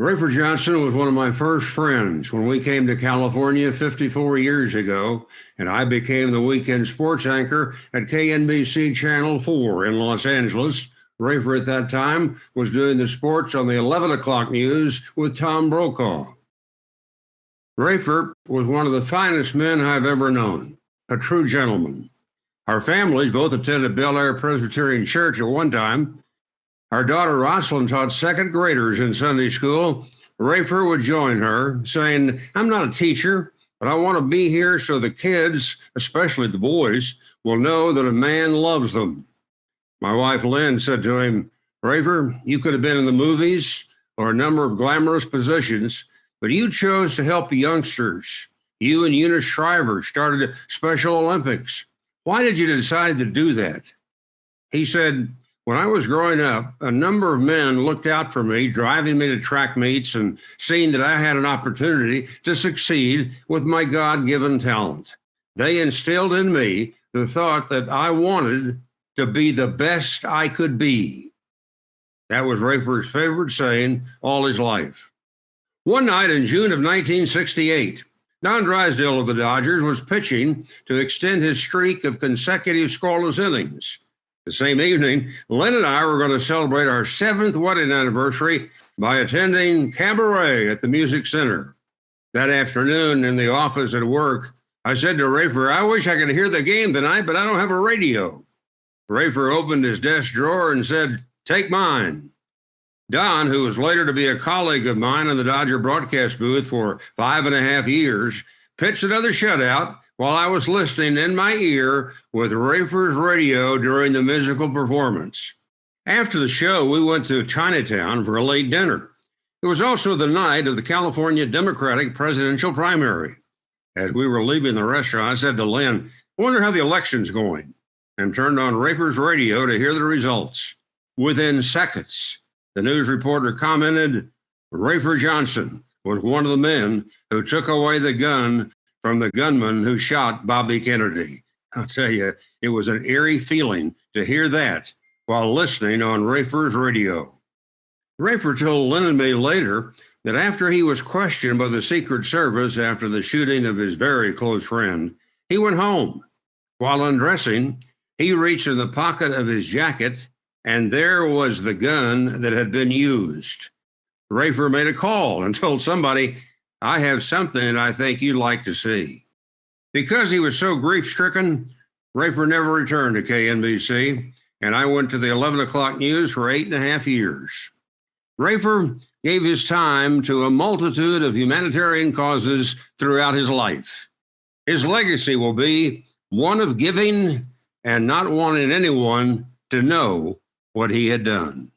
Rafer Johnson was one of my first friends when we came to California 54 years ago, and I became the weekend sports anchor at KNBC Channel 4 in Los Angeles. Rafer at that time was doing the sports on the 11 o'clock news with Tom Brokaw. Rafer was one of the finest men I've ever known, a true gentleman. Our families both attended Bel Air Presbyterian Church at one time. Our daughter Rosalind taught second graders in Sunday school. Rafer would join her, saying, "I'm not a teacher, but I want to be here so the kids, especially the boys, will know that a man loves them." My wife Lynn said to him, "Rafer, you could have been in the movies or a number of glamorous positions, but you chose to help youngsters. You and Eunice Shriver started Special Olympics. Why did you decide to do that?" He said, "When I was growing up, a number of men looked out for me, driving me to track meets and seeing that I had an opportunity to succeed with my God-given talent. They instilled in me the thought that I wanted to be the best I could be." That was Rafer's favorite saying all his life. One night in June of 1968, Don Drysdale of the Dodgers was pitching to extend his streak of consecutive scoreless innings. The same evening, Lynn and I were going to celebrate our 7th wedding anniversary by attending Cabaret at the Music Center. That afternoon in the office at work, I said to Rafer, "I wish I could hear the game tonight, but I don't have a radio." Rafer opened his desk drawer and said, "Take mine." Don, who was later to be a colleague of mine in the Dodger broadcast booth for 5.5 years, pitched another shutout while I was listening in my ear with Rafer's radio during the musical performance. After the show, we went to Chinatown for a late dinner. It was also the night of the California Democratic presidential primary. As we were leaving the restaurant, I said to Lynn, "I wonder how the election's going," and turned on Rafer's radio to hear the results. Within seconds, the news reporter commented, "Rafer Johnson was one of the men who took away the gun from the gunman who shot Bobby Kennedy." I'll tell you, it was an eerie feeling to hear that while listening on Rafer's radio. Rafer told Lynn and me later that after he was questioned by the Secret Service after the shooting of his very close friend, he went home. While undressing, he reached in the pocket of his jacket, and there was the gun that had been used. Rafer made a call and told somebody, "I have something I think you'd like to see." Because he was so grief-stricken, Rafer never returned to KNBC, and I went to the 11 o'clock news for 8.5 years. Rafer gave his time to a multitude of humanitarian causes throughout his life. His legacy will be one of giving and not wanting anyone to know what he had done.